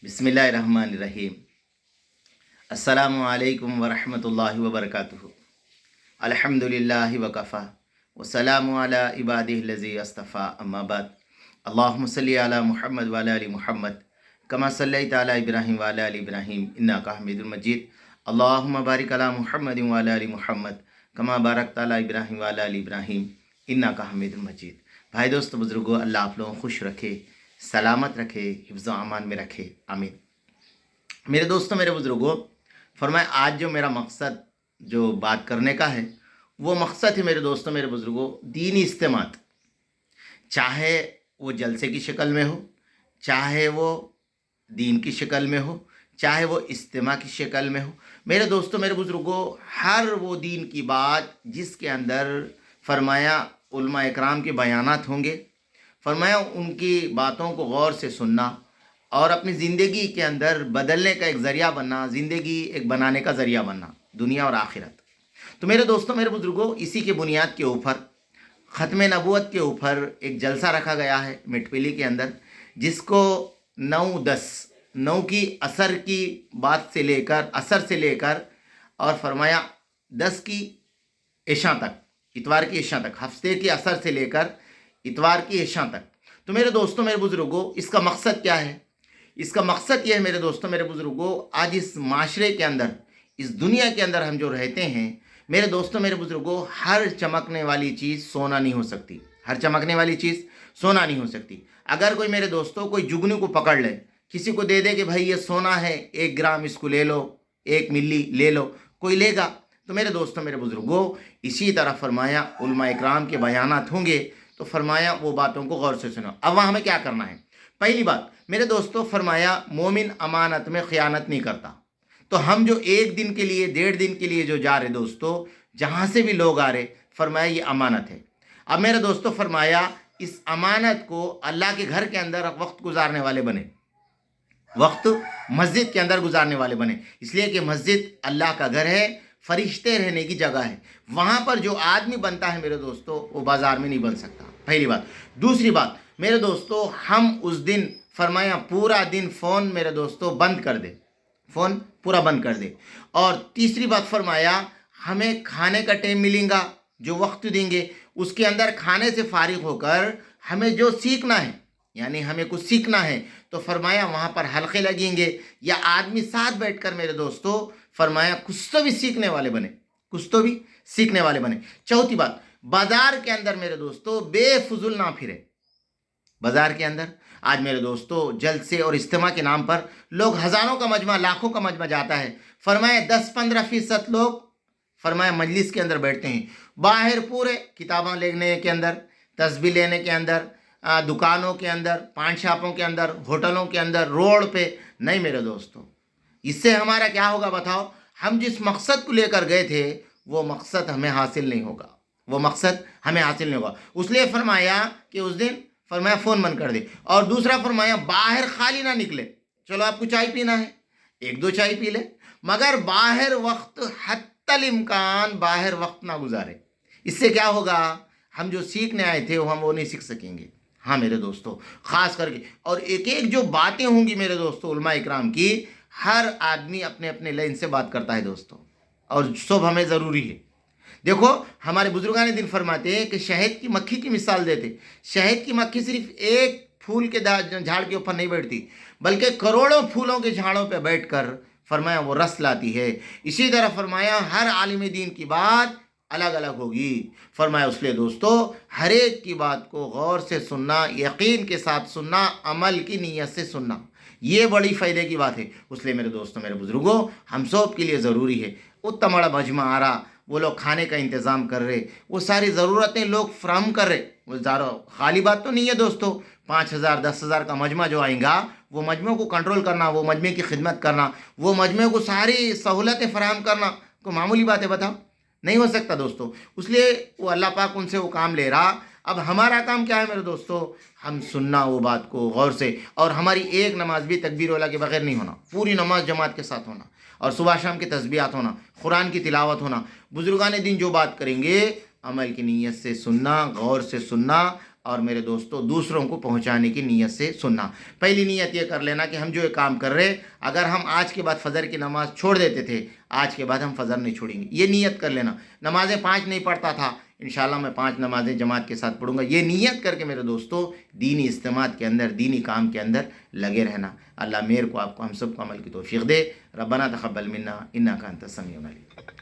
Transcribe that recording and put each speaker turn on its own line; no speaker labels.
बिस्मिल्लाहिर्रहमानिर्रहीम। अस्सलामु अलैकुम वरहमतुल्लाहि वबरकातुहू। अल्हम्दुलिल्लाहि वकफ़ा वस्सलामु अला इबादिहिल्लज़ी अस्तफ़ा अम्मा बाद। अल्लाहुम्मा सल्लि अला मुहम्मद व अला आलि मुहम्मद कमा सल्लैता अला इब्राहीम व अला आलि इब्राहीम इन्नका हमीदुम मजीद। अल्लाहुम्मा बारिक अला मुहम्मद व अला आलि मुहम्मद कमा बारकता अला इब्राहीम व अला आलि इब्राहीम इन्नका हमीदुम मजीद। भाई दोस्तों बुज़ुर्गों, अल्लाह आप लोगों को खुश रखे, सलामत रखे, हिफ्ज़ व अमान में रखे, आमीन। मेरे दोस्तों, मेरे बुज़ुर्गों, फरमाए आज जो मेरा मकसद जो बात करने का है वो मकसद है मेरे दोस्तों, मेरे बुज़ुर्गों, दीनी इस्तेमात। चाहे वो जलसे की शक्ल में हो, चाहे वो दीन की शक्ल में हो, चाहे वो इस्तेमा की शक्ल में हो। मेरे दोस्तों, मेरे बुज़ुर्गों, हर वो दीन की बात जिसके अंदर फरमाया उलमा इकराम के बयानात होंगे, फरमाया उनकी बातों को गौर से सुनना और अपनी ज़िंदगी के अंदर बदलने का एक ज़रिया बनना, ज़िंदगी एक बनाने का ज़रिया बनना, दुनिया और आखिरत। तो मेरे दोस्तों, मेरे बुज़ुर्गों, इसी के बुनियाद के ऊपर ख़त्म नबूवत के ऊपर एक जलसा रखा गया है मिटपिली के अंदर, जिसको 9 की असर की बात से लेकर, असर से लेकर और फरमाया 10 की इशा तक, इतवार की इशा तक, हफ्ते के असर से लेकर इतवार की इशा तक। तो मेरे दोस्तों, मेरे बुज़ुर्गों, इसका मकसद क्या है? इसका मकसद ये है मेरे दोस्तों, मेरे बुज़ुर्गों, आज इस माशरे के अंदर, इस दुनिया के अंदर हम जो रहते हैं, मेरे दोस्तों, मेरे बुज़ुर्गों, हर चमकने वाली चीज़ सोना नहीं हो सकती। हर चमकने वाली चीज़ सोना नहीं हो सकती। अगर कोई मेरे दोस्तों कोई जुगनू को पकड़ ले, किसी को दे दे कि भाई ये सोना है, 1 ग्राम इसको ले लो, 1 मिली ले लो, कोई लेगा? तो मेरे दोस्तों, मेरे बुज़ुर्गों, इसी तरह फरमाया उलमा इकराम के बयानात होंगे, तो फरमाया वो बातों को गौर से सुनो। अब वहाँ हमें क्या करना है? पहली बात मेरे दोस्तों, फरमाया मोमिन अमानत में ख़यानत नहीं करता। तो हम जो 1 दिन के लिए, 1.5 दिन के लिए जो जा रहे दोस्तों, जहाँ से भी लोग आ रहे, फरमाया ये अमानत है। अब मेरे दोस्तों, फरमाया इस अमानत को अल्लाह के घर के अंदर वक्त गुजारने वाले बने, वक्त मस्जिद के अंदर गुजारने वाले बने। इसलिए कि मस्जिद अल्लाह का घर है, फरिश्ते रहने की जगह है। वहाँ पर जो आदमी बनता है मेरे दोस्तों, वो बाज़ार में नहीं बन सकता, पहली बात। दूसरी बात मेरे दोस्तों, हम उस दिन फरमाया पूरा दिन फ़ोन मेरे दोस्तों बंद कर दे, फ़ोन पूरा बंद कर दे। और तीसरी बात फरमाया हमें खाने का टाइम मिलेगा, जो वक्त देंगे उसके अंदर खाने से फारिग होकर हमें जो सीखना है, यानी हमें कुछ सीखना है, तो फरमाया वहाँ पर हल्के लगेंगे या आदमी साथ बैठकर मेरे दोस्तों फरमाया कुछ तो भी सीखने वाले बने, कुछ तो भी सीखने वाले बने। चौथी बात, बाज़ार के अंदर मेरे दोस्तों बेफुजुल ना फिरे। बाज़ार के अंदर आज मेरे दोस्तों जलसे और इज्तिमा के नाम पर लोग हज़ारों का मजमा, लाखों का मजमा जाता है। फरमाया 10-15% लोग फरमाया मजलिस के अंदर बैठते हैं, बाहर पूरे किताबें लेने के अंदर, तस्बीह लेने के अंदर, दुकानों के अंदर, पान शॉपों के अंदर, होटलों के अंदर, रोड पे नहीं मेरे दोस्तों। इससे हमारा क्या होगा बताओ? हम जिस मकसद को लेकर गए थे वो मकसद हमें हासिल नहीं होगा, वो मकसद हमें हासिल नहीं होगा। उसलिए फरमाया कि उस दिन फरमाया फ़ोन बंद कर दे। और दूसरा फरमाया बाहर खाली ना निकले। चलो आपको चाय पीना है, 1-2 चाय पी ले, मगर बाहर वक्त हत्तल इम्कान बाहर वक्त ना गुजारे। इससे क्या होगा? हम जो सीखने आए थे हम वो नहीं सीख सकेंगे। हाँ मेरे दोस्तों, ख़ास करके और एक एक जो बातें होंगी मेरे दोस्तों उलमा इकराम की, हर आदमी अपने अपने लाइन से बात करता है दोस्तों, और सब हमें ज़रूरी है। देखो हमारे बुजुर्गान दिन फरमाते हैं कि शहद की मक्खी की मिसाल देते। शहद की मक्खी सिर्फ एक फूल के झाड़ के ऊपर नहीं बैठती, बल्कि करोड़ों फूलों के झाड़ों पर बैठकर फरमाया वो रस लाती है। इसी तरह फरमाया हर आलिम दीन की बात अलग अलग होगी। फरमाया उसलिए दोस्तों हर एक की बात को गौर से सुनना, यकीन के साथ सुनना, अमल की नीयत से सुनना, ये बड़ी फ़ायदे की बात है। उसलिए मेरे दोस्तों, मेरे बुज़ुर्गों, हम सब के लिए ज़रूरी है। उतना बड़ा मजमा आ रहा, वो लोग खाने का इंतज़ाम कर रहे, वो सारी ज़रूरतें लोग फ्राहम कर रहे, वो ज़ारो खाली बात तो नहीं है दोस्तों। 5,000 10,000 का मजमा जो आएगा, वो मजमे को कंट्रोल करना, वो मजमे की खिदमत करना, वो मजमे को सारी सहूलतें फराहम करना, कोई मामूली बात है बताओ? नहीं हो सकता दोस्तों। इसलिए वो अल्लाह पाक उनसे वो काम ले रहा। अब हमारा काम क्या है मेरे दोस्तों? हम सुनना वो बात को गौर से, और हमारी एक नमाज भी तकबीर वाला के बगैर नहीं होना, पूरी नमाज जमात के साथ होना, और सुबह शाम की तस्बीहात होना, कुरान की तिलावत होना। बुजुर्गान दिन जो बात करेंगे अमल की नीयत से सुनना, गौर से सुनना, اور میرے دوستوں دوسروں کو پہنچانے کی نیت سے سننا۔ پہلی نیت یہ کر لینا کہ ہم جو یہ کام کر رہے، اگر ہم آج کے بعد فجر کی نماز چھوڑ دیتے تھے، آج کے بعد ہم فجر نہیں چھوڑیں گے، یہ نیت کر لینا۔ نمازیں 5 نہیں پڑھتا تھا، انشاءاللہ میں 5 نمازیں جماعت کے ساتھ پڑھوں گا، یہ نیت کر کے میرے دوستوں دینی اجتماعات کے اندر، دینی کام کے اندر لگے رہنا۔ اللہ میرے کو، آپ کو، ہم سب کو عمل کی توفیق دے۔ ربنا تقبل منا انک انت السمیع العلیم۔